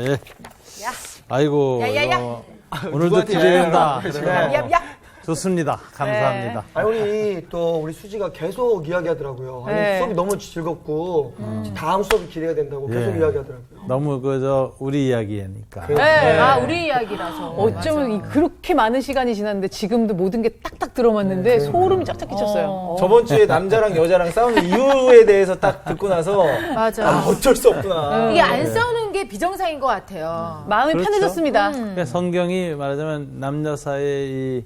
예. 야. 아이고, 야야야. 오늘도 기대된다. 야. 좋습니다. 감사합니다. 아니 우리 수지가 계속 이야기하더라고요. 아니, 네. 수업이 너무 즐겁고 다음 수업이 기대가 된다고 계속 예. 이야기하더라고요. 너무 우리 이야기니까. 네. 아, 우리 이야기라서. 어쩌면 그렇게 많은 시간이 지났는데 지금도 모든 게 딱딱 들어맞는데 소름이 쫙쫙 끼쳤어요. 저번 주에 남자랑 여자랑 싸우는 이유에 대해서 딱 듣고 나서 맞아. 어쩔 수 없구나. 이게 안 싸우는 게 비정상인 것 같아요. 마음이 그렇죠. 편해졌습니다. 그러니까 성경이 말하자면 남녀 사이의 이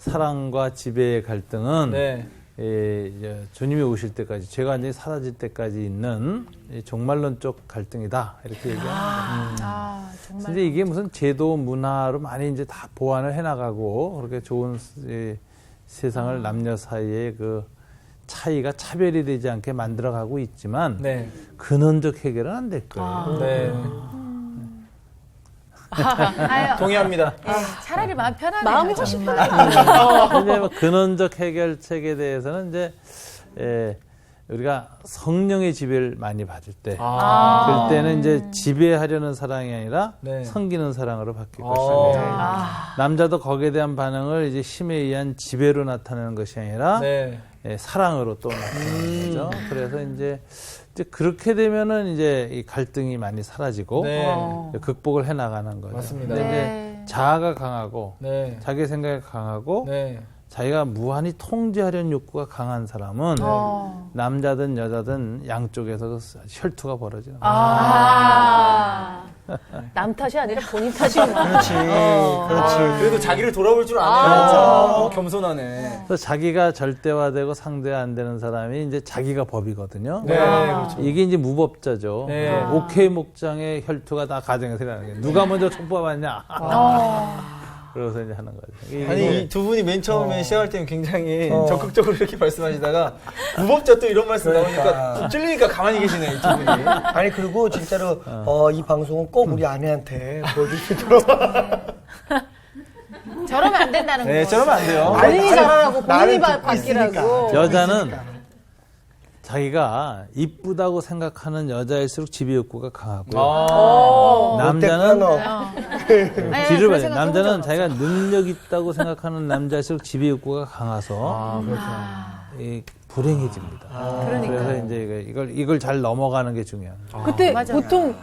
사랑과 지배의 갈등은 네. 이제 주님이 오실 때까지, 죄가 완전히 사라질 때까지 있는 이 종말론적 갈등이다, 이렇게 얘기합니다. 정말. 근데 이게 무슨 제도 문화로 많이 이제 다 보완을 해나가고 그렇게 좋은 세상을 남녀 사이의 그 차이가 차별이 되지 않게 만들어가고 있지만 네. 근원적 해결은 안 될 거예요. 네. 아유, 동의합니다. 차라리 마음 편하네. 마음이 훨씬 이제 뭐 근원적 해결책에 대해서는 이제 우리가 성령의 지배를 많이 받을 때, 그럴 때는 이제 지배하려는 사랑이 아니라 네. 섬기는 사랑으로 바뀔 것입니다. 남자도 거기에 대한 반응을 이제 힘에 의한 지배로 나타내는 것이 아니라 네. 사랑으로 또 나타내는 거죠. 그래서 이제 그렇게 되면은 이제 이 갈등이 많이 사라지고 네. 극복을 해 나가는 거죠. 맞습니다. 근데 네. 이제 자아가 강하고 네. 자기 생각이 강하고 네. 자기가 무한히 통제하려는 욕구가 강한 사람은 남자든 여자든 양쪽에서 그 혈투가 벌어져요. 남 탓이 아니라 본인 탓이구나. 그렇지. 그래도 자기를 돌아볼 줄 아네요. 겸손하네. 그래서 자기가 절대화되고 상대가 안 되는 사람이 이제 자기가 법이거든요. 네, 그렇죠. 이게 이제 무법자죠. 네. 옥회 목장의 혈투가 다 가정에서 일어나는 거예요. 누가 먼저 촉법하냐. 그러고서 이제 하는 거죠. 아니, 이 두 분이 맨 처음에 시작할 때는 굉장히 적극적으로 이렇게 말씀하시다가 무법자 또 이런 말씀 나오니까 좀 찔리니까 가만히 계시네, 이 두 분이. 아니 그리고 진짜로 이 방송은 꼭 우리 아내한테 보여줄 수 있도록. 저러면 안 된다는 거. 네, 저러면 안 돼요. 본인이 잘하라고 본인이 나를 바뀌라고. 여자는 자기가 이쁘다고 생각하는 여자일수록 지배 욕구가 강하고요. 남자는 뒤를 봐요. 남자는 자기가 능력 있다고 생각하는 남자일수록 지배 욕구가 강해서 불행해집니다. 그래서 이제 이걸 잘 넘어가는 게 중요합니다. 그때 맞아요. 보통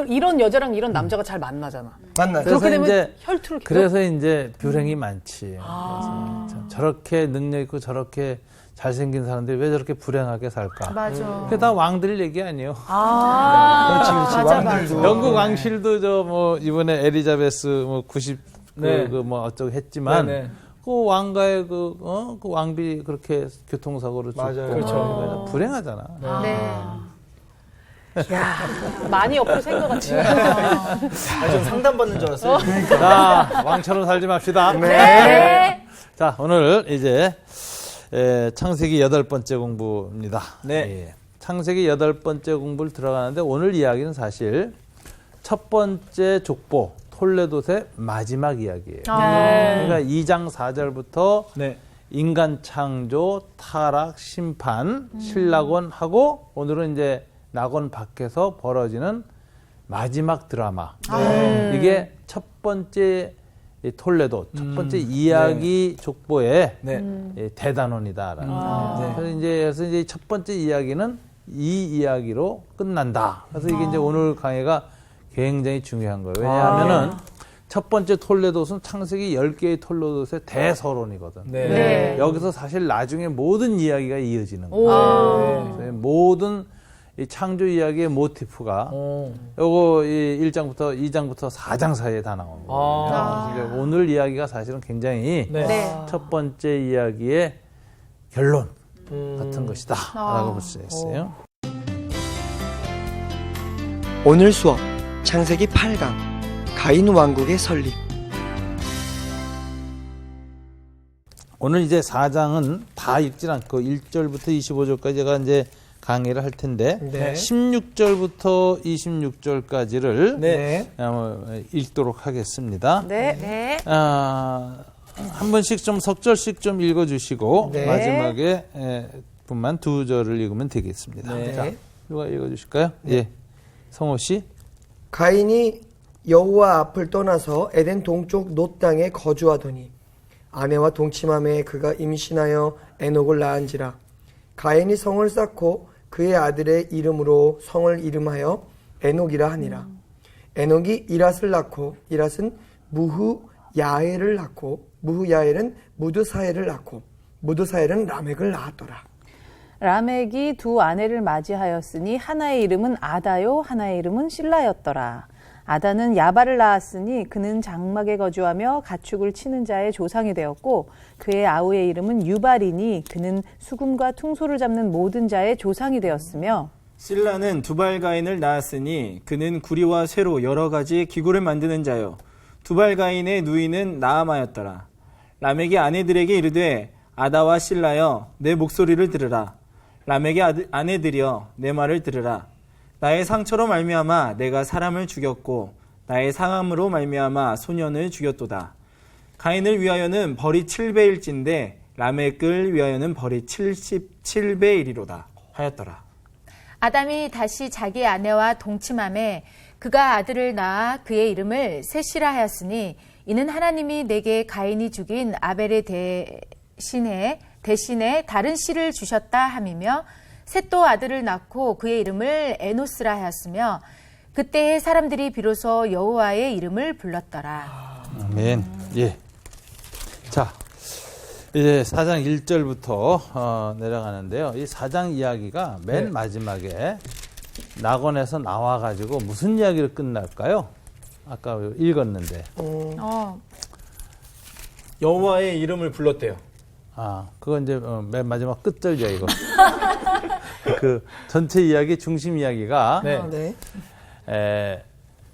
이런 여자랑 이런 남자가 잘 만나잖아. 만나요. 그렇게 되면 이제 혈투를 그래서 이제 불행이 많지. 그래서 저렇게 능력 있고 저렇게 잘생긴 사람들이 왜 저렇게 불행하게 살까? 맞아. 그게 다 왕들 얘기 아니에요. 그렇지. 왕들도. 영국 왕실도 이번에 에리자베스 90 네. 어쩌고 했지만 네네. 그 왕가의 그 왕비 그렇게 교통사고로 죽고 맞아요. 그렇죠. 불행하잖아. 네. 많이 옆으로 생각 같이. 좀 상담받는 줄 알았어요. 자, 왕처럼 살지 맙시다. 네. 자, 오늘 이제 창세기 8번째 공부입니다. 네. 예. 창세기 8번째 공부를 들어가는데 오늘 이야기는 사실 첫 번째 족보 톨레도의 마지막 이야기예요. 그러니까 2장 4절부터 네. 인간 창조, 타락, 심판, 신락원 하고 오늘은 이제 낙원 밖에서 벌어지는 마지막 드라마. 이게 첫 번째 이 톨레도, 첫 번째 이야기 족보의 네. 대단원이다라는 거예요. 그래서 이제 첫 번째 이야기는 이 이야기로 끝난다. 그래서 이게 이제 오늘 강의가 굉장히 중요한 거예요. 왜냐하면은 첫 번째 톨레도는 창세기 10개의 톨레도의 대서론이거든. 네. 네. 여기서 사실 나중에 모든 이야기가 이어지는 거예요. 그래서 모든 이 창조 이야기의 모티프가 요거 이 1장부터 2장부터 4장 사이에 다 나온 거예요. 그러니까 오늘 이야기가 사실은 굉장히 네. 네. 첫 번째 이야기의 결론 같은 것이다 라고 볼 수 있어요. 오늘 수업 창세기 8강 가인 왕국의 설립. 오늘 이제 4장은 다 읽질 않고 1절부터 25절까지 제가 이제 강의를 할 텐데 네. 16절부터 26절까지를 네. 읽도록 하겠습니다. 네. 한 번씩 좀 석절씩 좀 읽어주시고 네. 마지막에 분만 2절을 읽으면 되겠습니다. 네. 자, 누가 읽어주실까요? 예, 성호 씨. 가인이 여호와 앞을 떠나서 에덴 동쪽 놋 땅에 거주하더니 아내와 동침함에 그가 임신하여 에녹을 낳은지라. 가인이 성을 쌓고 그의 아들의 이름으로 성을 이름하여 에녹이라 하니라. 에녹이 이랏을 낳고 이랏은 무후야엘을 낳고 무후야엘은 무드사엘을 낳고 무드사엘은 라멕을 낳았더라. 라멕이 두 아내를 맞이하였으니 하나의 이름은 아다요 하나의 이름은 실라였더라. 아다는 야발을 낳았으니 그는 장막에 거주하며 가축을 치는 자의 조상이 되었고 그의 아우의 이름은 유발이니 그는 수금과 퉁소를 잡는 모든 자의 조상이 되었으며 실라는 두발가인을 낳았으니 그는 구리와 쇠로 여러 가지 기구를 만드는 자요. 두발가인의 누이는 나아마였더라. 라멕이 아내들에게 이르되 아다와 실라여 내 목소리를 들으라. 라멕의 아내들이여 내 말을 들으라. 나의 상처로 말미암아 내가 사람을 죽였고 나의 상함으로 말미암아 소년을 죽였도다. 가인을 위하여는 벌이 7배일진데 라멕을 위하여는 벌이 77배이리로다 하였더라. 아담이 다시 자기 아내와 동침함에 그가 아들을 낳아 그의 이름을 셋이라 하였으니 이는 하나님이 내게 가인이 죽인 아벨의 대신에 다른 씨를 주셨다 함이며 셋도 아들을 낳고 그의 이름을 에노스라 하였으며 그때의 사람들이 비로소 여호와의 이름을 불렀더라. 아멘. 예. 자, 이제 4장 1절부터 내려가는데요. 이 4장 이야기가 맨 마지막에 낙원에서 나와가지고 무슨 이야기로 끝날까요? 아까 읽었는데. 여호와의 이름을 불렀대요. 아, 그건 이제 맨 마지막 끝절 이야기고. 그 전체 이야기 중심 이야기가 네.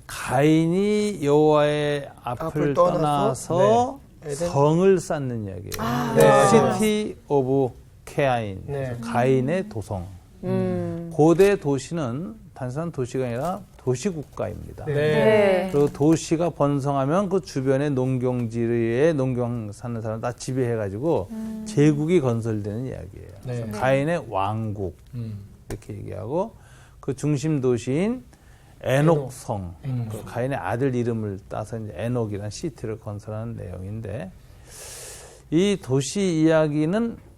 가인이 여호와의 앞을 떠나서 성을 쌓는 이야기예요. 시티 오브 케아인, 가인의 도성. 고대 도시는 단순한 도시가 아니라 도시국가입니다. 그 도시가 번성하면 그 주변의 농경지에 농경 사는 사람 다 지배해가지고 제국이 건설되는 이야기예요. 가인의 왕국 이렇게 얘기하고 그 중심 도시인 에녹성, 그 가인의 아들 이름을 따서 이제 에녹이라는 시티를 건설하는 내용인데 이 도시 이야기는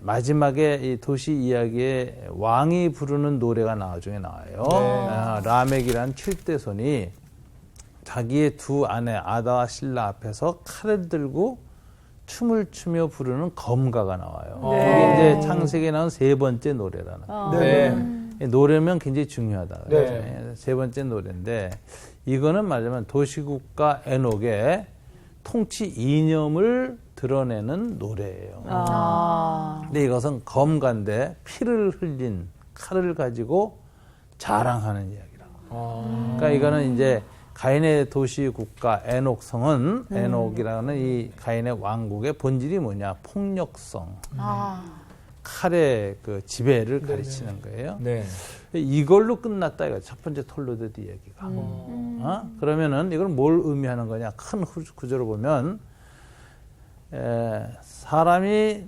마지막에 이 도시 이야기에 왕이 부르는 노래가 나중에 나와요. 라멕이라는 7대손이 자기의 두 아내 아다와 실라 앞에서 칼을 들고 춤을 추며 부르는 검가가 나와요. 그게 이제 창세기에 나온 세 번째 노래라는 거예요. 노래면 굉장히 중요하다. 세 번째 노래인데 이거는 말하자면 도시국가 에녹의 통치 이념을 드러내는 노래예요. 근데 이것은 검가인데 피를 흘린 칼을 가지고 자랑하는 이야기라고. 그러니까 이거는 이제 가인의 도시국가 에녹성은 에녹이라는 이 가인의 왕국의 본질이 뭐냐? 폭력성. 칼의 그 지배를 가르치는 거예요. 이걸로 끝났다 이거 첫 번째 톨로드 이야기가. 그러면은 이걸 뭘 의미하는 거냐? 큰 구조로 보면 사람이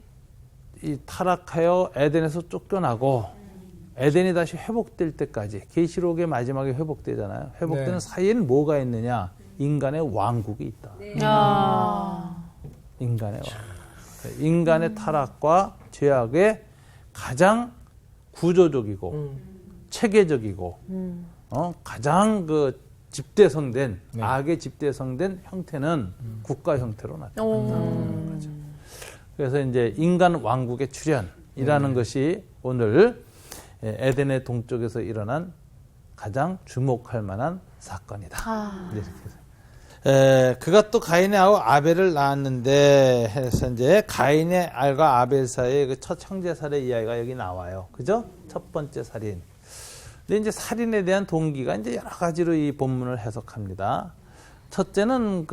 이 타락하여 에덴에서 쫓겨나고 에덴이 다시 회복될 때까지 계시록의 마지막에 회복되잖아요. 회복되는 사이에는 뭐가 있느냐? 인간의 왕국이 있다. 인간의 왕국. 인간의 타락과 죄악의 가장 구조적이고 체계적이고 가장 그 집대성된 악의 집대성된 형태는 국가 형태로 나타난다는 거죠. 그래서 이제 인간 왕국의 출현이라는 것이 오늘 에덴의 동쪽에서 일어난 가장 주목할 만한 사건이다. 이렇게 해서. 그가 또 가인의 아우 아벨을 낳았는데 해서 이제 가인의 알과 아벨 사이의 그 첫 형제 살해 이야기가 여기 나와요. 그죠? 첫 번째 살인. 근데 이제 살인에 대한 동기가 이제 여러 가지로 이 본문을 해석합니다. 첫째는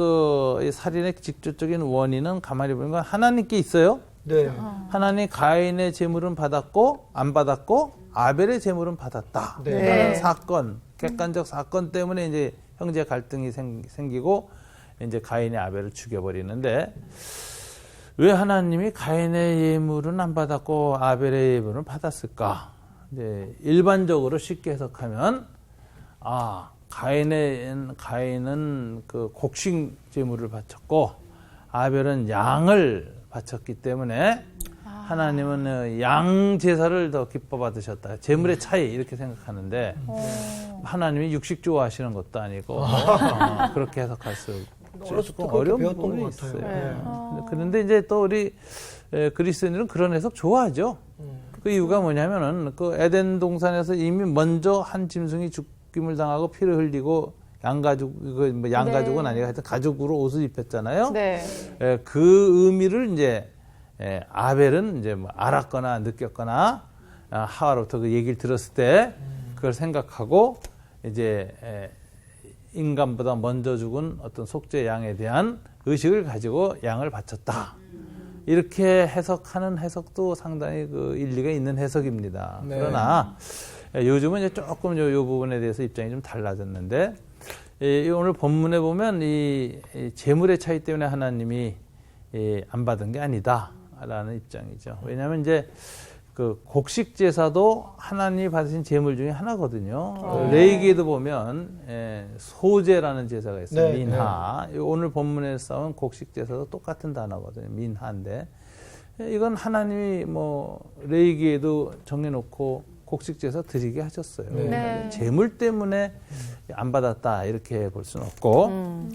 이 살인의 직접적인 원인은 가만히 보니까 하나님께 있어요. 하나님 가인의 제물은 받았고 안 받았고 아벨의 제물은 받았다. 라는 사건, 객관적 사건 때문에 이제 형제 갈등이 생기고 이제 가인의 아벨을 죽여버리는데 왜 하나님이 가인의 예물은 안 받았고 아벨의 예물은 받았을까? 이제 일반적으로 쉽게 해석하면 가인은 그 곡식 제물을 바쳤고 아벨은 양을 바쳤기 때문에 하나님은 양 제사를 더 기뻐 받으셨다. 제물의 차이 이렇게 생각하는데 하나님이 육식 좋아하시는 것도 아니고 그렇게 해석할 수 조금 어려운 부분이 있어요. 그런데 이제 또 우리 그리스도인들은 그런 해석 좋아하죠. 그 이유가 뭐냐면은 그 에덴 동산에서 이미 먼저 한 짐승이 죽임을 당하고 피를 흘리고 양가죽은 아니고 하여튼 가죽으로 옷을 입혔잖아요. 네. 그 의미를 이제 아벨은 이제 뭐 알았거나 느꼈거나 하와로부터 그 얘기를 들었을 때 그걸 생각하고 이제 인간보다 먼저 죽은 어떤 속죄 양에 대한 의식을 가지고 양을 바쳤다. 이렇게 해석하는 해석도 상당히 그 일리가 있는 해석입니다. 네. 그러나 요즘은 이제 조금 이 부분에 대해서 입장이 좀 달라졌는데 오늘 본문에 보면 이 재물의 차이 때문에 하나님이 안 받은 게 아니다라는 입장이죠. 왜냐하면 이제 그 곡식 제사도 하나님이 받으신 제물 중에 하나거든요. 레위기에도 보면 소제라는 제사가 있어요. 네, 민하. 오늘 본문에서 싸운 곡식 제사도 똑같은 단어거든요. 민하인데 이건 하나님이 뭐 레위기에도 정해놓고 곡식 제사 드리게 하셨어요. 네. 제물 때문에 안 받았다 이렇게 볼 수는 없고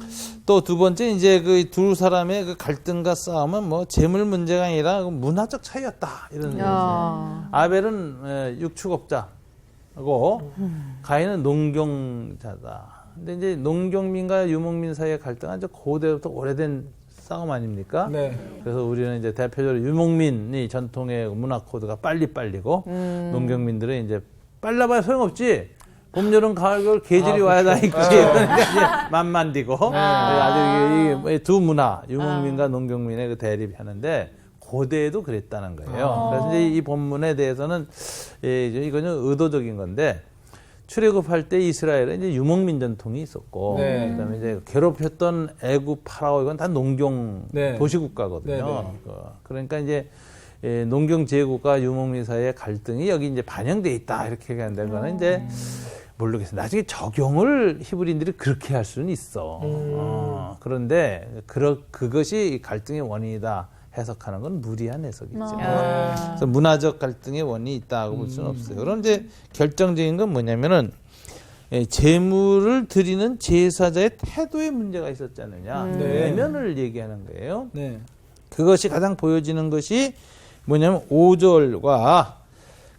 또 두 번째 이제 그 두 사람의 그 갈등과 싸움은 뭐 제물 문제가 아니라 문화적 차이였다 이런 얘기죠. 아벨은 육축업자고 가인은 농경자다. 근데 이제 농경민과 유목민 사이의 갈등은 아주 고대부터 오래된 싸움 아닙니까? 네. 그래서 우리는 이제 대표적으로 유목민이 전통의 문화 코드가 빨리빨리고 농경민들은 이제 빨라봐야 소용없지. 봄, 여름, 가을, 겨울 계절이 와야 다니까 그러니까 이제 만만디고 아주 이 두 문화 유목민과 농경민의 그 대립하는데 고대에도 그랬다는 거예요. 그래서 이제 이 본문에 대해서는 이거는 의도적인 건데 출애굽할 때 이스라엘은 이제 유목민 전통이 있었고 그다음에 이제 괴롭혔던 애굽 파라오 이건 다 농경 도시국가거든요. 그러니까 이제 농경 제국과 유목민 사이의 갈등이 여기 이제 반영돼 있다 이렇게 얘기한다는 거는 이제 모르겠어요. 나중에 적용을 히브리인들이 그렇게 할 수는 있어. 그런데 그것이 갈등의 원인이다 해석하는 건 무리한 해석이죠. 그래서 문화적 갈등의 원인이 있다고 볼 수는 없어요. 그럼 이제 결정적인 건 뭐냐면은 제물을 드리는 제사자의 태도에 문제가 있었지 않느냐. 내면을 얘기하는 거예요. 그것이 가장 보여지는 것이 뭐냐면 5절과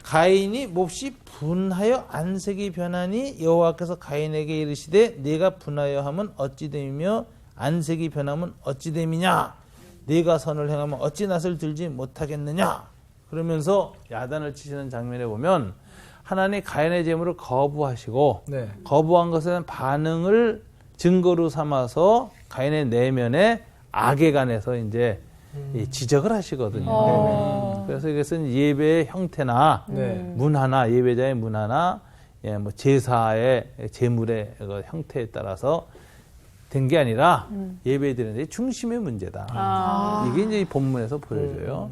가인이 몹시 분하여 안색이 변하니 여호와께서 가인에게 이르시되 네가 분하여 하면 어찌 됨이며 안색이 변하면 어찌 됨이냐. 네가 선을 행하면 어찌 낯을 들지 못하겠느냐. 그러면서 야단을 치시는 장면에 보면 하나님 가인의 제물을 거부하시고 거부한 것에 대한 반응을 증거로 삼아서 가인의 내면에 악에 관해서 이제 지적을 하시거든요. 그래서 이것은 예배의 형태나 문화나 예배자의 문화나 뭐 제사의 제물의 형태에 따라서 된 게 아니라 예배드리는 중심의 문제다. 이게 이제 이 본문에서 보여줘요.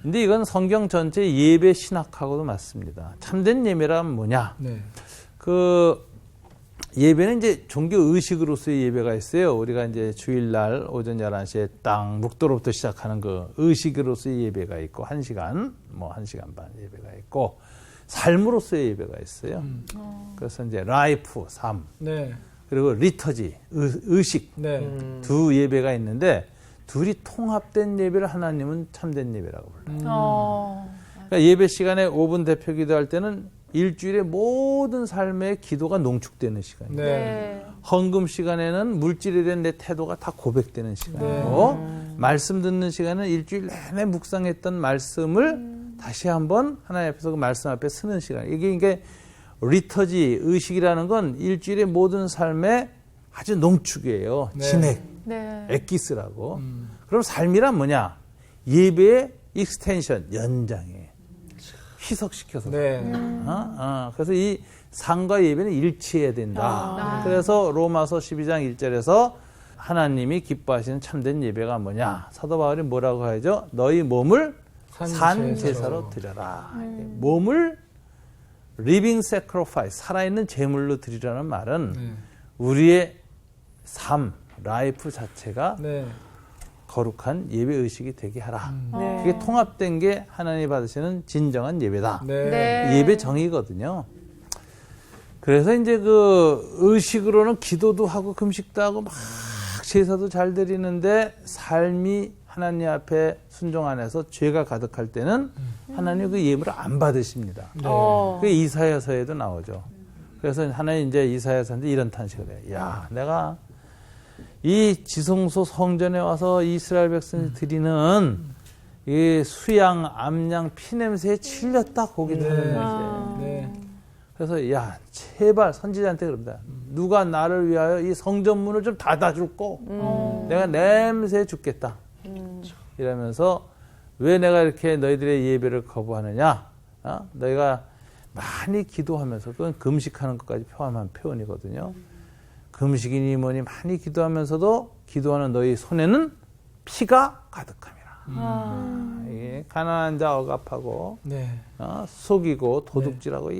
근데 이건 성경 전체 예배 신학하고도 맞습니다. 참된 예배란 뭐냐? 그 예배는 이제 종교 의식으로서의 예배가 있어요. 우리가 이제 주일날 오전 11시에 딱 묵도로부터 시작하는 그 의식으로서의 예배가 있고 1시간, 뭐 1시간 반 예배가 있고 삶으로서의 예배가 있어요. 그래서 이제 라이프, 삶. 그리고 리터지, 의식 두 예배가 있는데 둘이 통합된 예배를 하나님은 참된 예배라고 불러요. 그러니까 예배 시간에 5분 대표 기도할 때는 일주일의 모든 삶의 기도가 농축되는 시간이에요. 헌금 시간에는 물질에 대한 내 태도가 다 고백되는 시간이고 말씀 듣는 시간은 일주일 내내 묵상했던 말씀을 다시 한번 하나님 앞에서 그 말씀 앞에 쓰는 시간. 이게 리터지, 의식이라는 건 일주일의 모든 삶의 아주 농축이에요. 진액, 엑기스라고. 그럼 삶이란 뭐냐? 예배의 익스텐션, 연장이에요. 희석시켜서. 그래서 이 삶과 예배는 일치해야 된다. 그래서 로마서 12장 1절에서 하나님이 기뻐하시는 참된 예배가 뭐냐? 사도 바울이 뭐라고 하죠? 너희 몸을 산 제사로 드려라. 몸을 living sacrifice, 살아있는 제물로 드리라는 말은 우리의 삶, 라이프 자체가 네. 거룩한 예배 의식이 되게 하라. 네. 그게 통합된 게 하나님이 받으시는 진정한 예배다. 네. 네. 예배 정의거든요. 그래서 이제 그 의식으로는 기도도 하고 금식도 하고 막 제사도 잘 드리는데 삶이 하나님 앞에 순종 안에서 죄가 가득할 때는 하나님 그 예물을 안 받으십니다. 그게 이사야서에도 나오죠. 그래서 하나님 이제 이사야서인데 이런 탄식을 해요. 야, 내가 이 지성소 성전에 와서 이스라엘 백성이 드리는 이 수양, 암양, 피냄새에 질렸다 고기도 하는 것이에요. 네. 그래서 야, 제발 선지자한테 그럽니다. 누가 나를 위하여 이 성전문을 좀 닫아줄고 내가 냄새에 죽겠다. 이러면서 왜 내가 이렇게 너희들의 예배를 거부하느냐? 너희가 많이 기도하면서, 그건 금식하는 것까지 포함한 표현이거든요. 금식이니 뭐니 많이 기도하면서도 기도하는 너희 손에는 피가 가득함이라. 이게 가난한 자 억압하고 네. 속이고 도둑질하고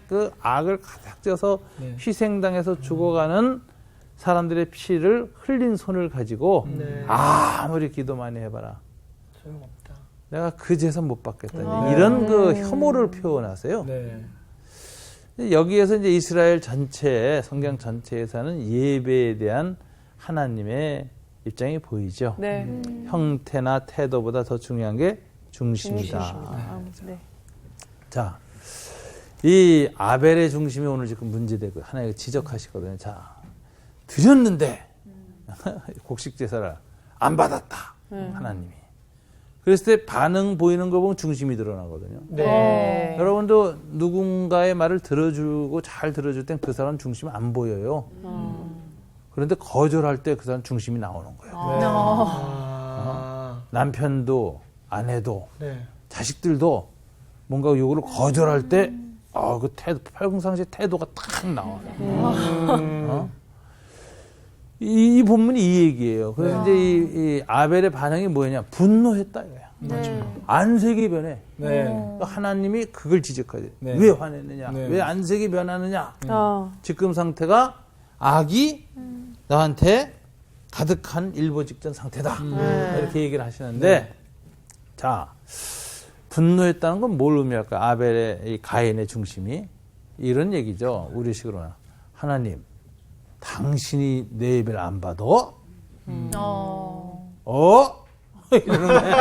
그 악을 가득 져서 네. 희생당해서 죽어가는 사람들의 피를 흘린 손을 가지고 네. 아무리 기도 많이 해봐라. 소용없다. 내가 그 재산 못 받겠다. 이런 그 혐오를 표현하세요. 네. 여기에서 이제 이스라엘 전체, 성경 전체에서는 예배에 대한 하나님의 입장이 보이죠. 네. 형태나 태도보다 더 중요한 게 중심이다. 네. 자, 이 아벨의 중심이 오늘 지금 문제되고 하나님 지적하시거든요. 자, 드렸는데 곡식 제사를 안 받았다. 하나님이. 그랬을 때 반응 보이는 거 보면 중심이 드러나거든요. 네. 여러분도 누군가의 말을 들어주고 잘 들어줄 땐 그 사람 중심이 안 보여요. 그런데 거절할 때 그 사람 중심이 나오는 거예요. 남편도 아내도 네. 자식들도 뭔가 요거를 거절할 때 그 태도, 팔궁상시의 태도가 탁 나와. 이 본문이 이 얘기예요. 그래서 이제 이 아벨의 반응이 뭐냐? 분노했다 이거야. 안색이 변해. 네. 하나님이 그걸 지적하지. 네. 왜 화냈느냐? 네. 왜 안색이 변하느냐? 어. 지금 상태가 악이 나한테 가득한 일보 직전 상태다. 이렇게 얘기를 하시는데, 자, 분노했다는 건 뭘 의미할까? 아벨의 이 가인의 중심이 이런 얘기죠. 우리식으로는 하나님, 당신이 내 예배를 안 받아? 이러는 거예요.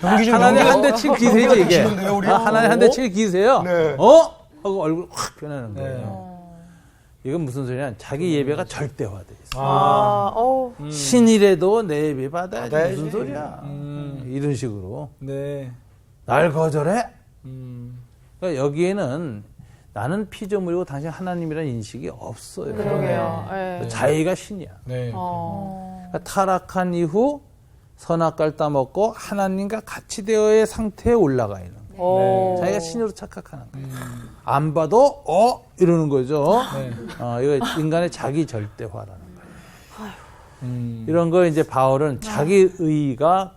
하나님 한 대 칠 기세죠, 이게. 하나님 한 대 칠 기세요. 네. 하고 얼굴 확 변하는 거예요. 이건 무슨 소리냐? 자기 예배가 절대화돼 있어. 신이라도 내 예배 받아야지. 받아야지. 무슨 소리야? 이런 식으로. 네. 날 거절해? 그러니까 여기에는 나는 피조물이고 당신 하나님이라는 인식이 없어요. 그러게요. 네. 자기가 신이야. 네. 그러니까 타락한 이후 선악과를 따먹고 하나님과 같이 되어의 상태에 올라가 있는 거예요. 오. 자기가 신으로 착각하는 거예요. 안 봐도 이러는 거죠. 네. 이거 인간의 자기 절대화라는 거예요. 이런 거 이제 바울은 자기 의의가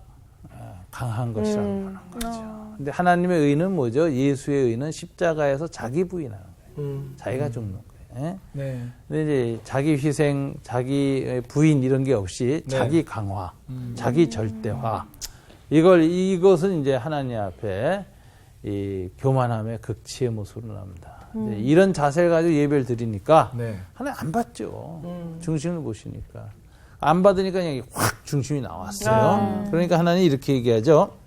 강한 것이라고 하는 거죠. 근데 하나님의 의는 뭐죠? 예수의 의는 십자가에서 자기 부인하는 거예요. 자기가 죽는 거예요. 네. 근데 이제 자기 희생, 자기 부인 이런 게 없이 네. 자기 강화, 자기 절대화. 이것은 이제 하나님 앞에 이 교만함의 극치의 모습으로 나옵니다. 이제 이런 자세를 가지고 예배를 드리니까 네. 하나님 안 받죠. 중심을 보시니까. 안 받으니까 그냥 확 중심이 나왔어요. 그러니까 하나님 이렇게 얘기하죠.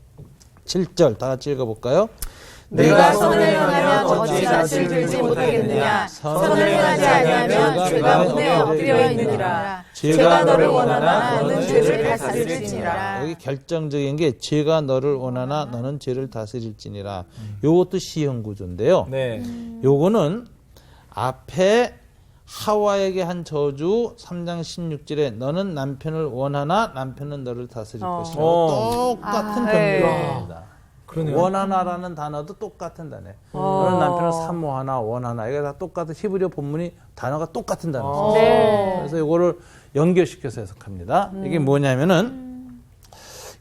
7절 다 같이 읽어볼까요? 내가 선을 행하면 어찌 낯을 들지 못하겠느냐. 선을 행하지 아니하면 죄가 문에 엎드려 있느니라. 죄가 너를 원하나 너는 죄를 다스릴지니라. 여기 결정적인 게 죄가 너를 원하나 너는 죄를 다스릴지니라. 요것도 시형 구조인데요. 네. 요거는 앞에 하와에게 한 저주 3장 16절에 너는 남편을 원하나 남편은 너를 다스릴 것이라고 똑같은 변명입니다. 그러네요. 원하나라는 단어도 똑같은 단어예요. 너는 남편을 사모하나 원하나 이게 다 똑같은 히브리어 본문이 단어가 똑같은 단어예요. 네. 그래서 이거를 연결시켜서 해석합니다. 이게 뭐냐면은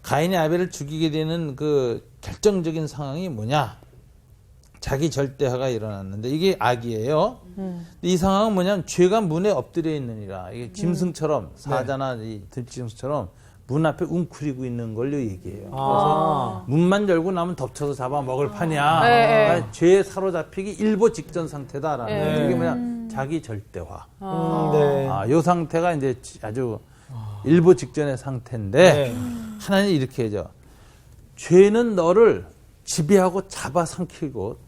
가인이 아벨을 죽이게 되는 그 결정적인 상황이 뭐냐? 자기 절대화가 일어났는데 이게 악이에요. 이 상황은 뭐냐면 죄가 문에 엎드려 있느니라. 이게 짐승처럼 사자나 이 들짐승처럼 문 앞에 웅크리고 있는 걸로 얘기해요. 그래서 문만 열고 나면 덮쳐서 잡아 먹을 판이야. 그러니까 죄에 사로잡히기 일보 직전 상태다라는 이게 뭐냐 자기 절대화. 네. 이 상태가 이제 아주 일보 직전의 상태인데 하나님이 이렇게 해줘. 죄는 너를 지배하고 잡아삼키고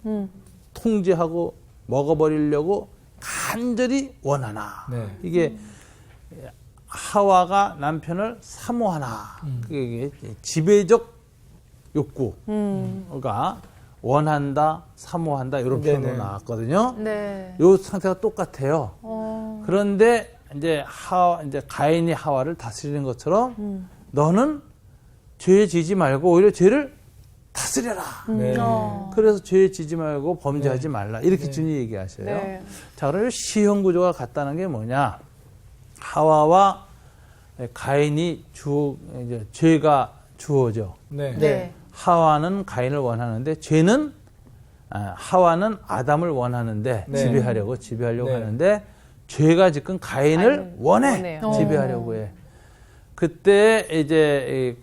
통제하고 먹어버리려고 간절히 원하나. 이게 하와가 남편을 사모하나. 그게 지배적 욕구가 원한다, 사모한다 이런 표현으로 나왔거든요. 네. 이 상태가 똑같아요. 그런데 이제 가인이 하와를 다스리는 것처럼 너는 죄에 지지 말고 오히려 죄를 다스려라. 그래서 죄에 지지 말고 범죄하지 말라. 이렇게 주님이 얘기하셔요. 네. 자, 그러면 시형 구조가 같다는 게 뭐냐? 하와와 가인이 이제 죄가 주어져. 네. 하와는 가인을 원하는데 하와는 아담을 원하는데 지배하려고 하는데 죄가 지금 가인을 원해. 원해요. 지배하려고 해. 그때 이제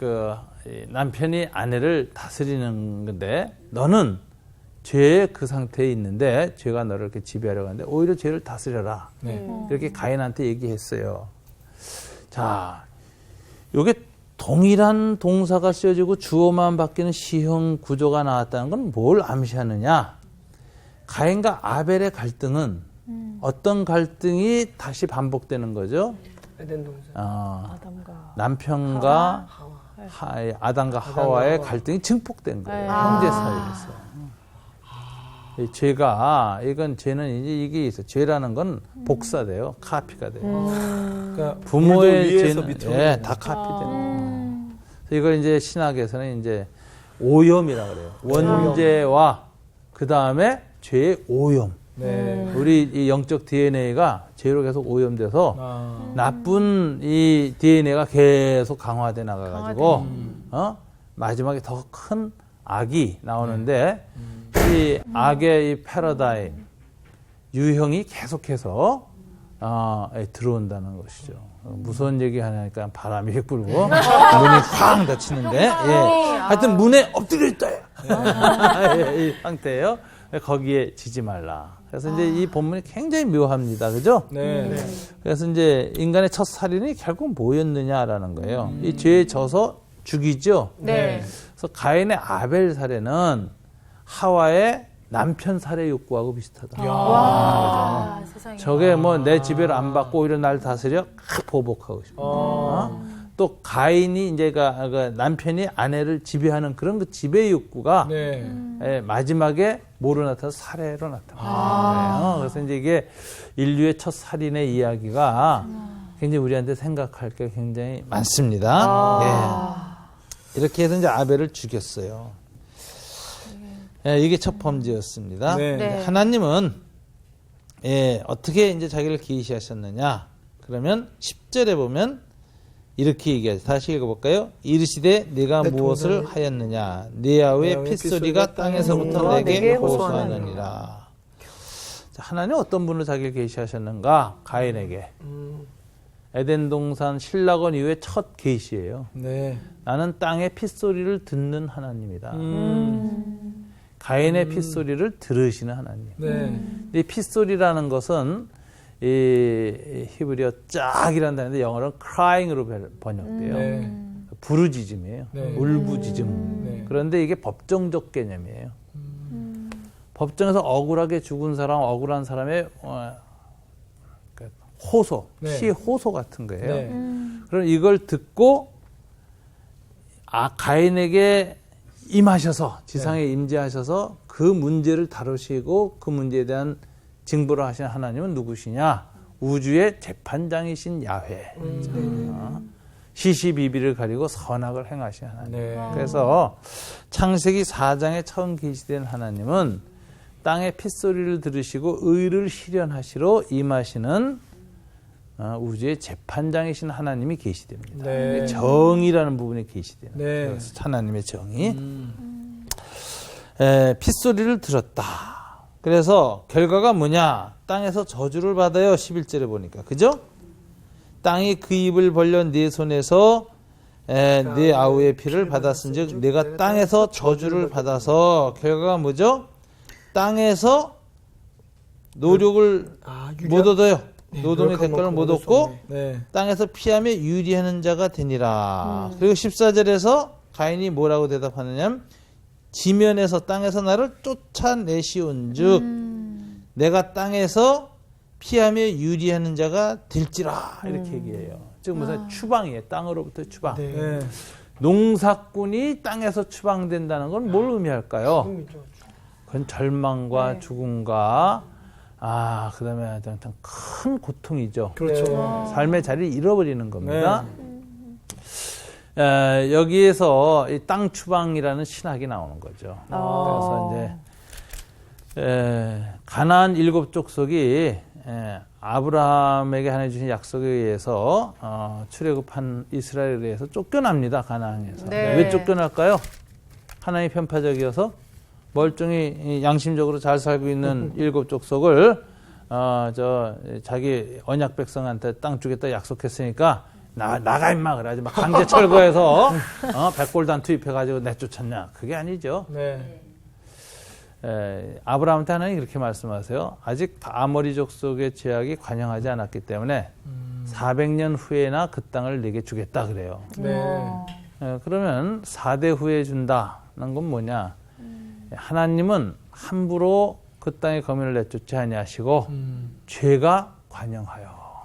남편이 아내를 다스리는 건데 너는 죄의 그 상태에 있는데 죄가 너를 이렇게 지배하려고 하는데 오히려 죄를 다스려라. 이렇게 가인한테 얘기했어요. 자, 요게 동일한 동사가 쓰여지고 주어만 바뀌는 시형 구조가 나왔다는 건 뭘 암시하느냐? 가인과 아벨의 갈등은 어떤 갈등이 다시 반복되는 거죠? 에덴 동산. 남편과 아담과 하와의 갈등이 증폭된 거예요. 형제 사이에서. 죄는 이제 이게 있어. 죄라는 건 복사돼요. 카피가 돼요. 그러니까 부모의 위에서 죄는 밑으로 다 카피되는 거예요. 그래서 이걸 이제 신학에서는 이제 오염이라고 그래요. 원죄와 그 다음에 죄의 오염. 우리 이 영적 DNA가 죄로 계속 오염돼서 나쁜 이 DNA가 계속 강화돼 나가가지고 마지막에 더 큰 악이 나오는데 이 악의 이 패러다임 유형이 계속해서 들어온다는 것이죠. 무서운 얘기 하니까 바람이 휙 불고 문이 쾅 닫히는데 하여튼 문에 엎드려 있다. 이 상태예요. 거기에 지지 말라. 그래서 이제 이 본문이 굉장히 묘합니다. 그죠? 그래서 이제 인간의 첫 살인이 결국 뭐였느냐라는 거예요. 이 죄에 져서 죽이죠. 그래서 가인의 아벨 살해는 하와의 남편 살해 욕구하고 비슷하다. 와, 세상에. 저게 뭐 내 지배를 안 받고 오히려 날 다스려 보복하고 싶어. 또 가인이 이제 남편이 아내를 지배하는 그런 그 지배 욕구가 마지막에 뭐로 나타나서 살해로 나타나요. 그래서 이제 이게 인류의 첫 살인의 이야기가 굉장히 우리한테 생각할 게 굉장히 많습니다. 이렇게 해서 이제 아벨을 죽였어요. 이게 첫 범죄였습니다. 하나님은 어떻게 이제 자기를 계시하셨느냐? 그러면 10절에 보면 이렇게 얘기하죠. 다시 읽어볼까요? 이르시되 네가 무엇을 하였느냐? 네 야훼의 핏소리가 땅에서부터 내게 호소하느니라. 자, 하나님 어떤 분을 자기를 계시하셨는가? 가인에게. 에덴 동산 신락원 이후에 첫 계시예요. 나는 땅의 핏소리를 듣는 하나님이다. 가인의 핏소리를 들으시는 하나님. 근데 이 핏소리라는 것은 이 히브리어 짝이라는 단어인데 영어로는 crying으로 번역돼요. 부르짖음이에요. 울부짖음. 그런데 이게 법정적 개념이에요. 법정에서 억울하게 죽은 사람, 억울한 사람의 호소, 시호소 같은 거예요. 그럼 이걸 듣고 가인에게 임하셔서 지상에 임재하셔서 그 문제를 다루시고 그 문제에 대한 징벌을 하신 하나님은 누구시냐? 우주의 재판장이신 야훼. 시시비비를 가리고 선악을 행하신 하나님. 그래서 창세기 4장에 처음 계시된 하나님은 땅의 핏소리를 들으시고 의를 실현하시러 임하시는 우주의 재판장이신 하나님이 계시됩니다. 정의라는 부분에 계시되는 그래서 하나님의 정의. 핏소리를 들었다. 그래서 결과가 뭐냐? 땅에서 저주를 받아요. 11절에 보니까. 그죠? 땅이 그 입을 벌려 네 손에서 네 아우의 피를 받았은즉 내가 땅에서 저주를 받아서 결과가 뭐죠? 땅에서 노력을 못 얻어요. 노동의 대가를 못 얻고 땅에서 피하며 유리하는 자가 되니라. 그리고 14절에서 가인이 뭐라고 대답하느냐면 지면에서 땅에서 나를 쫓아내시온즉 내가 땅에서 피하며 유리하는 자가 될지라 이렇게 얘기해요. 즉 무슨 추방이에요. 땅으로부터 추방. 농사꾼이 땅에서 추방된다는 건 뭘 의미할까요? 그건 절망과 죽음과 그다음에 참 큰 고통이죠. 그렇죠. 삶의 자리를 잃어버리는 겁니다. 여기에서 이 땅 추방이라는 신학이 나오는 거죠. 그래서 이제 가나안 7족속이 아브라함에게 하나님 주신 약속에 의해서 출애굽한 이스라엘에 의해서 쫓겨납니다. 가나안에서. 네. 왜 쫓겨날까요? 하나님이 편파적이어서 멀쩡히 양심적으로 잘 살고 있는 7족속을 자기 언약 백성한테 땅 주겠다 약속했으니까 나가 임마 그래가지고 막 강제 철거해서 백골단 투입해가지고 내쫓았냐? 그게 아니죠. 아브라함한테 하나님 그렇게 말씀하세요. 아직 아모리 족속의 죄악이 관영하지 않았기 때문에 400년 후에나 그 땅을 내게 주겠다 그래요. 그러면 4대 후에 준다는 건 뭐냐? 하나님은 함부로 그 땅에 거민을 내쫓지 아니하시고 죄가 관영하여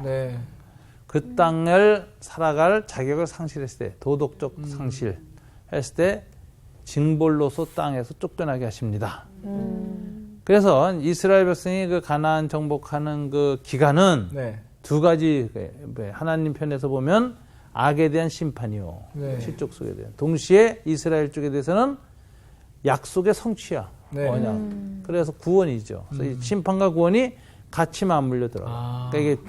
그 땅을 살아갈 자격을 상실했을 때 도덕적 상실했을 때 징벌로서 땅에서 쫓겨나게 하십니다. 그래서 이스라엘 백성이 그 가나안 정복하는 그 기간은 두 가지 하나님 편에서 보면 악에 대한 심판이요 실족 속에 대한 동시에 이스라엘 쪽에 대해서는 약속의 성취야 언약. 그래서 구원이죠. 그래서 이 심판과 구원이 같이 맞물려 들어가. 그러니까 이게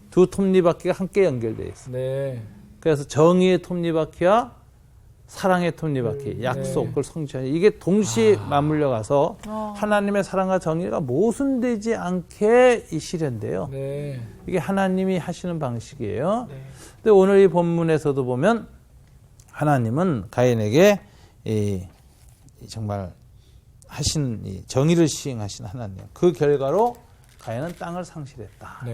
두 톱니바퀴가 함께 연결되어 있어요. 그래서 정의의 톱니바퀴와 사랑의 톱니바퀴, 약속을 성취하는 이게 동시에 맞물려 가서 하나님의 사랑과 정의가 모순되지 않게 이 실현돼요. 이게 하나님이 하시는 방식이에요. 근데 오늘 이 본문에서도 보면 하나님은 가인에게 정말 하신 이 정의를 시행하신 하나님. 그 결과로 가인은 땅을 상실했다.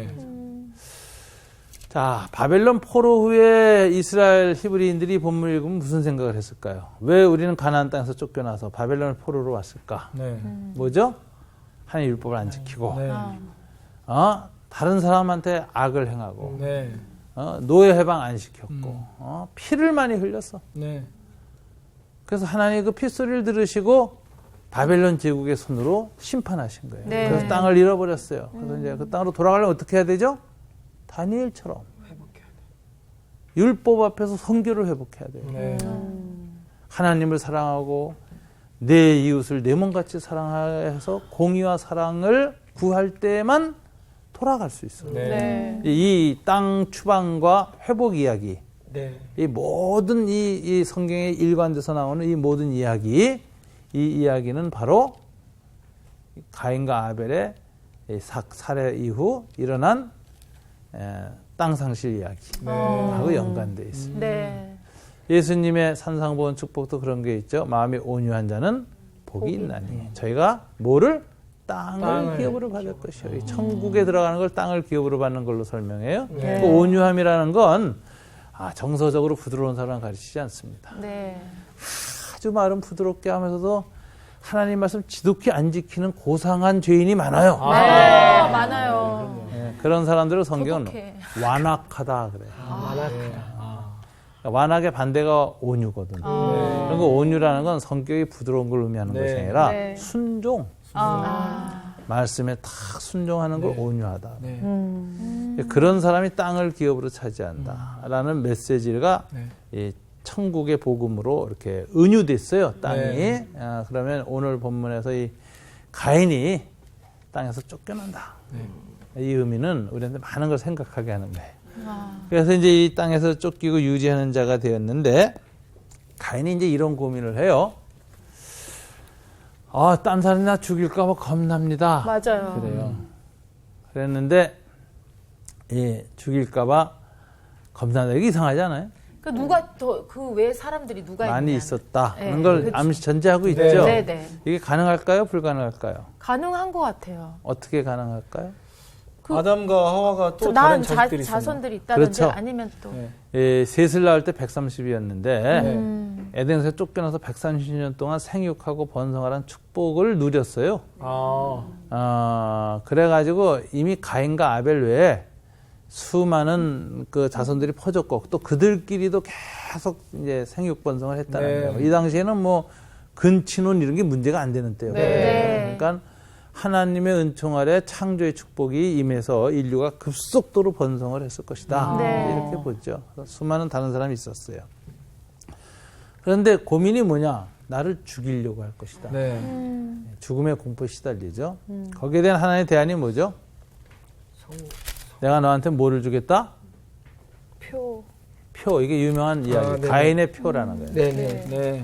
자, 바벨론 포로 후에 이스라엘 히브리인들이 본문을 읽으면 무슨 생각을 했을까요? 왜 우리는 가나안 땅에서 쫓겨나서 바벨론 포로로 왔을까? 뭐죠? 하나님 율법을 안 지키고, 다른 사람한테 악을 행하고, 노예 해방 안 시켰고, 피를 많이 흘렸어. 그래서 하나님이 그 핏소리를 들으시고 바벨론 제국의 손으로 심판하신 거예요. 그래서 땅을 잃어버렸어요. 그래서 이제 그 땅으로 돌아가려면 어떻게 해야 되죠? 다니엘처럼 율법 앞에서 성결을 회복해야 돼요. 하나님을 사랑하고 내 이웃을 내 몸같이 사랑해서 공의와 사랑을 구할 때만 돌아갈 수 있어요. 이 땅 추방과 회복 이야기, 이 모든 이 성경에 일관돼서 나오는 이 모든 이야기, 이 이야기는 바로 가인과 아벨의 살해 이후 일어난 땅 상실 이야기하고 연관되어 있습니다. 예수님의 산상보온 축복도 그런 게 있죠. 마음이 온유한 자는 복이 있나니. 저희가 뭐를? 땅을 기업으로 받을 것이요. 이 천국에 들어가는 걸 땅을 기업으로 받는 걸로 설명해요. 그 온유함이라는 건 정서적으로 부드러운 사람을 가르치지 않습니다. 아주 말은 부드럽게 하면서도 하나님 말씀 지독히 안 지키는 고상한 죄인이 많아요. 많아요. 그런 사람들을 성경은 완악하다 그래요. 완악의 반대가 온유거든요. 그러니까 온유라는 건 성격이 부드러운 걸 의미하는 것이 아니라 순종. 말씀에 탁 순종하는 걸 온유하다. 그런 사람이 땅을 기업으로 차지한다라는 메시지가 이 천국의 복음으로 이렇게 은유됐어요. 땅이. 그러면 오늘 본문에서 이 가인이 땅에서 쫓겨난다. 이 의미는 우리한테 많은 걸 생각하게 하는 거예요. 그래서 이제 이 땅에서 쫓기고 유지하는 자가 되었는데 가인이 이제 이런 고민을 해요. 딴 사람이 나 죽일까봐 겁납니다. 맞아요. 그래요. 그랬는데, 예, 죽일까봐 겁난다. 이게 이상하지 않아요? 그 누가 그 외 사람들이 누가 많이 있냐. 있었다. 네, 그런 걸 그렇죠. 암시 전제하고 네. 있죠. 네네. 이게 가능할까요? 불가능할까요? 가능한 것 같아요. 어떻게 가능할까요? 아담과 하와가 또 낳은 다른 자식들이 있었나요? 자손들이 있다든지 그렇죠. 아니면 또 네. 예, 셋을 낳을 때 130이었는데 네. 에덴에서 쫓겨나서 130년 동안 생육하고 번성하라는 축복을 누렸어요. 그래가지고 이미 가인과 아벨 외에 수많은 그 자손들이 퍼졌고 또 그들끼리도 계속 이제 생육 번성을 했다는 네. 거예요. 이 당시에는 뭐 근친혼 이런 게 문제가 안 되는 때예요. 네. 그러니까 하나님의 은총 아래 창조의 축복이 임해서 인류가 급속도로 번성을 했을 것이다. 네. 이렇게 보죠. 수많은 다른 사람이 있었어요. 그런데 고민이 뭐냐? 나를 죽이려고 할 것이다. 네. 죽음의 공포에 시달리죠. 거기에 대한 하나님의 대안이 뭐죠? 내가 너한테 뭐를 주겠다? 표. 표. 이게 유명한 이야기. 네. 가인의 표라는 거예요. 네네. 네.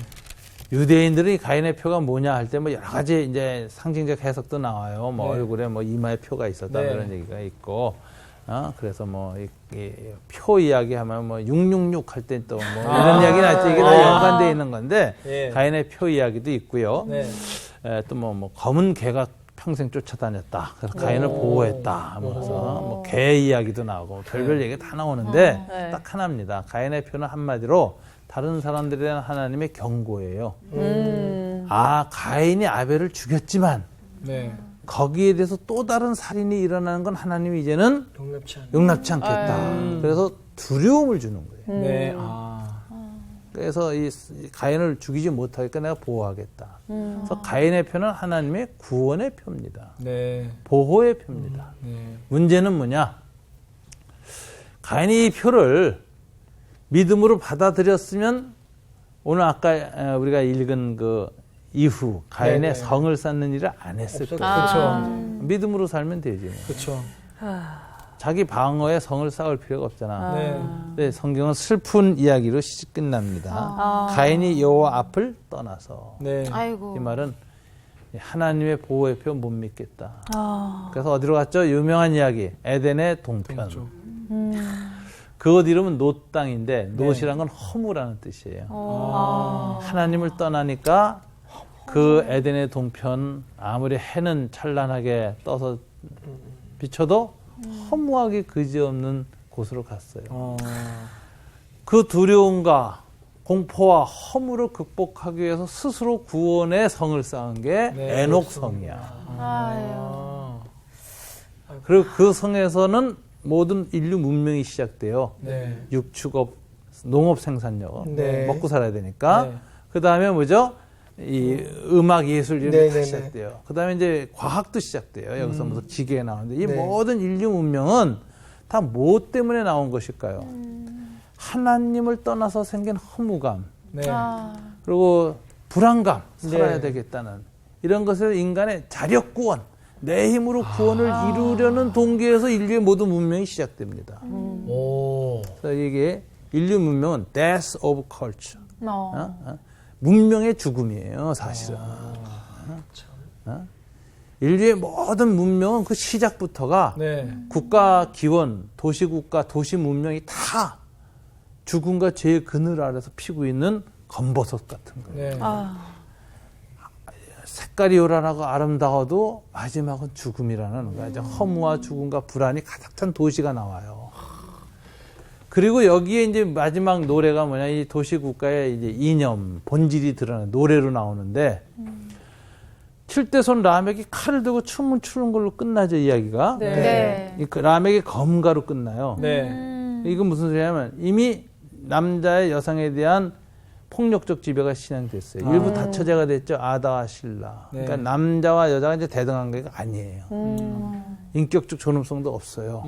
유대인들은 이 가인의 표가 뭐냐 할 때 뭐 여러 가지 이제 상징적 해석도 나와요. 뭐 네. 얼굴에 뭐 이마에 표가 있었다 네. 그런 얘기가 있고, 그래서 뭐 표 이야기하면 뭐 666 할 때 또 뭐 이런 이야기 나왔죠. 이게 다 연관되어 있는 건데 예. 가인의 표 이야기도 있고요. 네. 또 뭐 검은 개가 평생 쫓아다녔다. 그래서 가인을 보호했다. 그래서 뭐 개 이야기도 나오고 별별 얘기 다 나오는데 네. 딱 하나입니다. 가인의 표는 한마디로 다른 사람들에 대한 하나님의 경고예요. 가인이 아벨을 죽였지만 네. 거기에 대해서 또 다른 살인이 일어나는 건 하나님이 이제는 용납치 않는. 용납치 않겠다. 그래서 두려움을 주는 거예요. 네. 그래서 이 가인을 죽이지 못하게끔 내가 보호하겠다. 그래서 가인의 표는 하나님의 구원의 표입니다. 네. 보호의 표입니다. 네. 문제는 뭐냐? 가인이 이 표를 믿음으로 받아들였으면 오늘 아까 우리가 읽은 그 이후 가인의 네네. 성을 쌓는 일을 안 했을 거예요. 그렇죠. 믿음으로 살면 되지. 그렇죠. 자기 방어에 성을 쌓을 필요가 없잖아. 네. 근데 성경은 슬픈 이야기로 끝납니다. 가인이 여호와 앞을 떠나서. 네. 아이고. 이 말은 하나님의 보호의 표 못 믿겠다. 그래서 어디로 갔죠? 유명한 이야기. 에덴의 동편. 동쪽. 그곳 이름은 놋 땅인데 놋이란 건 허무라는 뜻이에요. 하나님을 떠나니까 그 에덴의 동편 아무리 해는 찬란하게 떠서 비춰도 허무하게 그지없는 곳으로 갔어요. 그 두려움과 공포와 허무를 극복하기 위해서 스스로 구원의 성을 쌓은 게 네, 에녹성이야. 아유. 그리고 그 성에서는 모든 인류 문명이 시작돼요. 네. 육축업, 농업 생산력, 네. 먹고 살아야 되니까. 네. 그 다음에 뭐죠? 이 음악, 예술 이런 게 다 네네네. 시작돼요. 그 다음에 이제 과학도 시작돼요. 여기서 무슨 기계가 나오는데 이 네. 모든 인류 문명은 다 뭐 때문에 나온 것일까요? 하나님을 떠나서 생긴 허무감, 네. 그리고 불안감, 살아야 네. 되겠다는 이런 것에서 인간의 자력 구원, 내 힘으로 구원을 이루려는 동기에서 인류의 모든 문명이 시작됩니다. 오. 그래서 이게 인류 문명은 death of culture. 어. 문명의 죽음이에요, 사실은. 인류의 모든 문명은 그 시작부터가 네. 국가 기원, 도시국가, 도시 문명이 다 죽음과 죄의 그늘 아래서 피고 있는 검버섯 같은 거예요. 네. 색깔이 요란하고 아름다워도 마지막은 죽음이라는 거야. 이제 허무와 죽음과 불안이 가득 찬 도시가 나와요. 그리고 여기에 이제 마지막 노래가 뭐냐, 이 도시국가의 이제 이념, 본질이 드러나는 노래로 나오는데, 칠대손 라멕이 칼을 들고 춤을 추는 걸로 끝나죠, 이야기가. 네. 그 라멕이 검가로 끝나요. 네. 이건 무슨 소리냐면 이미 남자의 여성에 대한 폭력적 지배가 시행됐어요. 일부 다처제가 됐죠. 아다와 신라. 네. 그러니까 남자와 여자가 이제 대등한 게 아니에요. 인격적 존엄성도 없어요.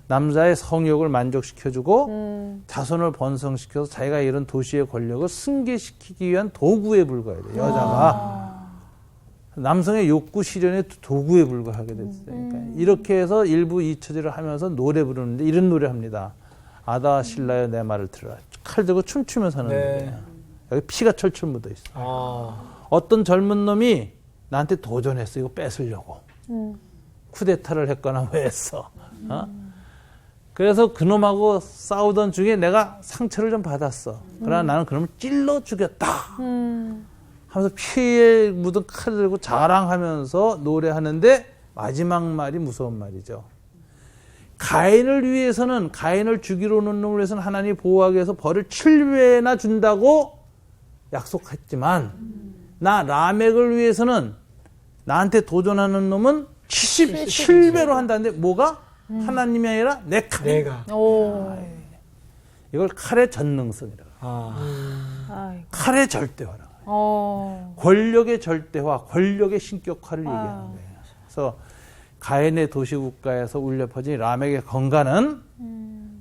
남자의 성욕을 만족시켜주고 자손을 번성시켜서 자기가 이런 도시의 권력을 승계시키기 위한 도구에 불과해요. 여자가. 남성의 욕구 실현의 도구에 불과하게 됐어요. 그러니까 이렇게 해서 일부 이처제를 하면서 노래 부르는데 이런 노래 합니다. 아다 신라여 내 말을 들으라. 칼 들고 춤추면서 하는 네. 노래예요. 여기 피가 철철 묻어 있어. 아. 어떤 젊은 놈이 나한테 도전했어. 이거 뺏으려고. 쿠데타를 했거나 왜 했어. 그래서 그놈하고 싸우던 중에 내가 상처를 좀 받았어. 그러나 나는 그놈을 찔러 죽였다. 하면서 피에 묻은 칼을 들고 자랑하면서 노래하는데 마지막 말이 무서운 말이죠. 가인을 위해서는, 가인을 죽이러 오는 놈을 위해서는 하나님이 보호하기 위해서 벌을 7배나 준다고 약속했지만 나 라멕을 위해서는 나한테 도전하는 놈은 77배로 한다는데 뭐가? 하나님이 아니라 내 칼. 내가. 이걸 칼의 전능성이라고. 아이고. 칼의 절대화라고. 권력의 절대화, 권력의 신격화를 얘기하는 거예요. 그래서 가인의 도시국가에서 울려 퍼진 라멕의 건가는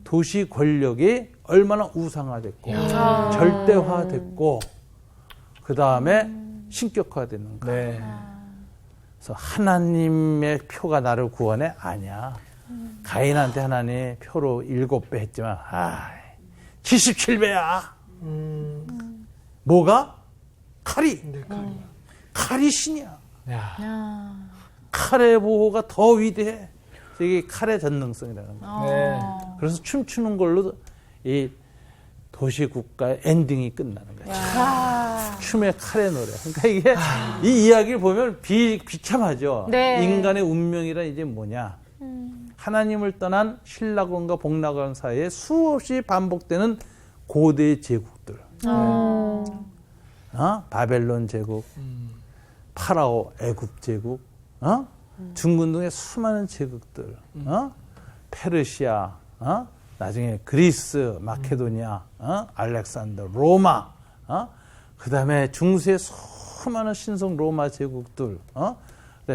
도시 권력이 얼마나 우상화됐고 절대화됐고 그 다음에 신격화됐는가. 네. 그래서 하나님의 표가 나를 구원해? 아니야. 가인한테 하나님의 표로 7배 했지만 77배야. 뭐가? 칼이. 칼이 신이야. 칼의 보호가 더 위대해. 이게 칼의 전능성이라는 거예요. 네. 그래서 춤추는 걸로 이 도시국가의 엔딩이 끝나는 거예요. 춤의 칼의 노래. 그러니까 이게 이 이야기를 보면 비참하죠. 네. 인간의 운명이란 이제 뭐냐. 하나님을 떠난 신라권과 복락원 사이에 수없이 반복되는 고대 제국들. 바벨론 제국, 파라오 애굽 제국, 중근 등의 수많은 제국들, 페르시아, 나중에 그리스, 마케도니아, 알렉산더, 로마, 그 다음에 중세의 수많은 신성 로마 제국들,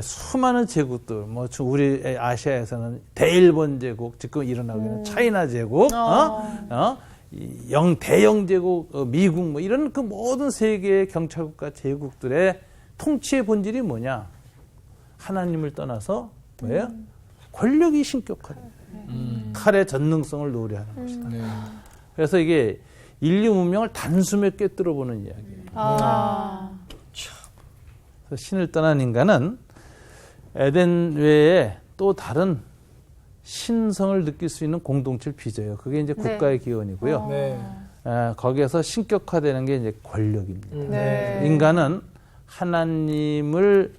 수많은 제국들, 뭐 우리 아시아에서는 대일본 제국, 지금 일어나고 있는 차이나 제국, 대영 제국, 미국, 뭐 이런 그 모든 세계의 경찰국가 제국들의 통치의 본질이 뭐냐? 하나님을 떠나서 뭐예요? 권력이 신격화돼. 칼의 전능성을 노래하는 것이다. 그래서 이게 인류 문명을 단숨에 꿰뚫어 보는 이야기예요. 그래서 신을 떠난 인간은 에덴 외에 또 다른 신성을 느낄 수 있는 공동체를 빚어요. 그게 이제 국가의 기원이고요. 네. 거기에서 신격화되는 게 이제 권력입니다. 네. 인간은 하나님을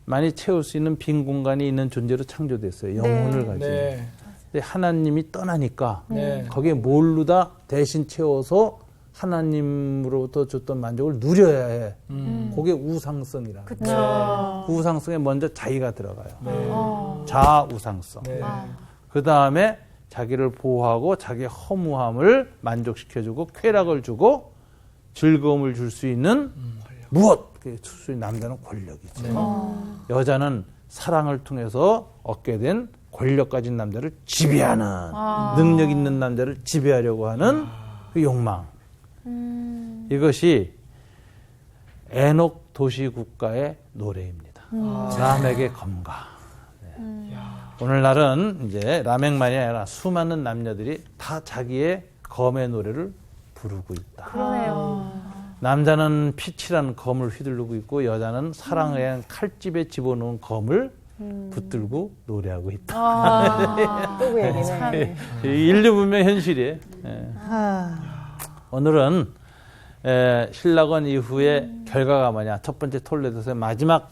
많이 채울 수 있는 빈 공간이 있는 존재로 창조됐어요. 영혼을 가지고. 네. 근데 하나님이 떠나니까 네. 거기에 뭘로다 대신 채워서 하나님으로부터 줬던 만족을 누려야 해. 그게 우상성이라는 거예요. 그 우상성에 먼저 자기가 들어가요. 자우상성. 네. 그 다음에 자기를 보호하고 자기의 허무함을 만족시켜주고 쾌락을 주고 즐거움을 줄 수 있는 무엇? 그게 수 있는 남자는 권력이죠. 여자는 사랑을 통해서 얻게 된 권력 가진 남자를 지배하는 능력 있는 남자를 지배하려고 하는 그 욕망. 이것이 에녹 도시국가의 노래입니다. 라멕의 검가. 네. 오늘날은 이제 라멕만이 아니라 수많은 남녀들이 다 자기의 검의 노래를 부르고 있다. 그러네요. 남자는 피치라는 검을 휘두르고 있고 여자는 사랑의 칼집에 집어넣은 검을 붙들고 노래하고 있다. 또 그 얘기네. 인류 문명 현실이에요. 예. 오늘은 신라권 이후의 결과가 뭐냐. 첫 번째 톨레도서의 마지막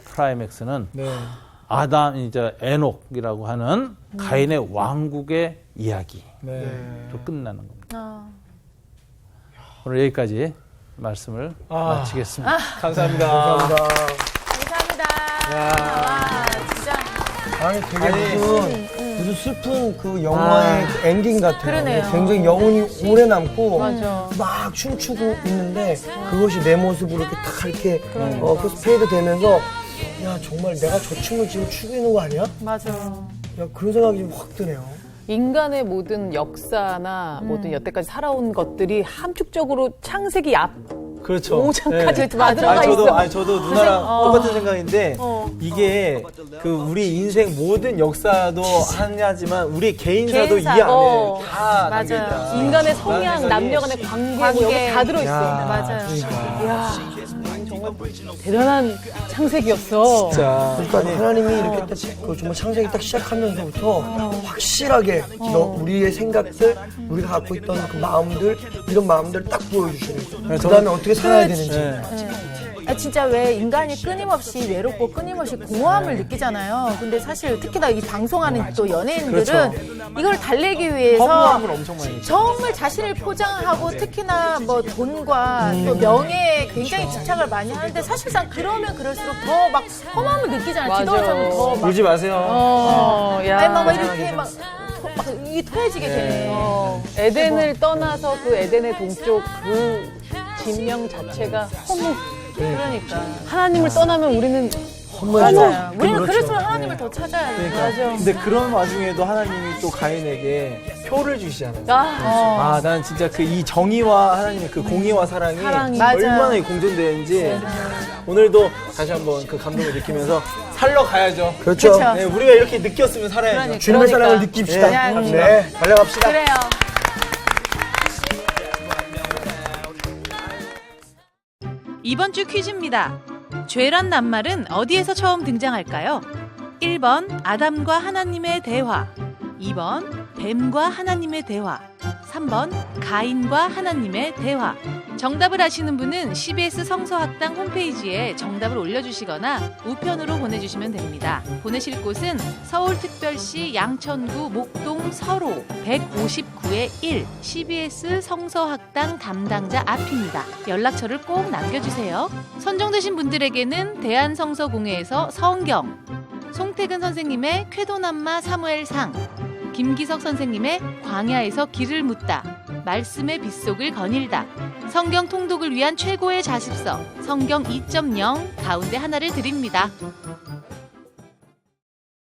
클라이맥스는 네. 아담, 이제 에녹이라고 하는 가인의 왕국의 이야기로 네. 끝나는 겁니다. 오늘 여기까지 말씀을 마치겠습니다. 감사합니다. 감사합니다. 감사합니다. 진짜. 아니 되게 무슨 슬픈 그 영화의 그 엔딩 같아요. 그러네요. 굉장히 영혼이 오래 남고 맞아. 막 춤추고 있는데 그것이 내 모습으로 이렇게 딱 이렇게 그 페이드 되면서 야 정말 내가 저 춤을 지금 추고 있는 거 아니야? 맞아. 야 그런 생각이 좀 확 드네요. 인간의 모든 역사나 모든 여태까지 살아온 것들이 함축적으로 창세기 앞 그렇죠. 오장까지 네. 다 들어가 있어. 저도 누나랑 똑같은 생각인데 이게 그 우리 인생 모든 역사도 하냐지만 우리 개인사도 이 개인사. 안에 다 맞아요. 담겨있다. 인간의 성향, 남녀 간의 관계 뭐 이런 거 다 들어있어. 맞아요. 이야, 정말 대단한 창세기였어. 진짜. 그러니까 하나님이 이렇게 딱 정말 창세기 딱 시작하면서부터 확실하게 우리의 생각들, 우리가 갖고 있던 그 마음들, 이런 마음들을 딱 보여주시는 거예요. 그 다음에 어떻게 살아야 되는지. 진짜 왜 인간이 끊임없이 외롭고 끊임없이 공허함을 느끼잖아요. 근데 사실 특히나 이 방송하는 또 연예인들은 이걸 달래기 위해서 허무함을 엄청 많이 느끼죠. 정말 자신을 포장하고 특히나 뭐 돈과 또 명예에 굉장히 집착을 많이 하는데 사실상 그러면 그럴수록 더 막 허무함을 느끼잖아요. 맞아. 뒤돌아서면 더 막. 울지 마세요. 야. 아니 막 이렇게 막 이게 토해지게 되는. 에덴을 떠나서 그 에덴의 동쪽 그 진명 자체가 허무. 그러니까 하나님을 떠나면 우리는 맞아요. 우리는 그렇죠. 그럴수록 하나님을 더 찾아야 돼요. 그러니까. 근데 그런 와중에도 하나님이 또 가인에게 표를 주시잖아요. 아, 난 진짜 그 이 정의와 하나님의 그 공의와 사랑이 맞아요. 얼마나 공존되는지 오늘도 다시 한번 그 감동을 느끼면서 살러 가야죠. 그렇죠. 그쵸. 네, 우리가 이렇게 느꼈으면 살아야죠. 주님의 그러니까. 사랑을 느낍시다. 네, 달려갑시다. 그래요. 이번 주 퀴즈입니다. 죄란 낱말은 어디에서 처음 등장할까요? 1번 아담과 하나님의 대화, 2번 뱀과 하나님의 대화, 3번 가인과 하나님의 대화. 정답을 아시는 분은 CBS 성서학당 홈페이지에 정답을 올려주시거나 우편으로 보내주시면 됩니다. 보내실 곳은 서울특별시 양천구 목동 서로 159의 1 CBS 성서학당 담당자 앞입니다. 연락처를 꼭 남겨주세요. 선정되신 분들에게는 대한성서공회에서 성경, 송태근 선생님의 쾌도남마 사무엘상, 김기석 선생님의 광야에서 길을 묻다, 말씀의 빗속을 거닐다, 성경 통독을 위한 최고의 자습서 성경 2.0 가운데 하나를 드립니다.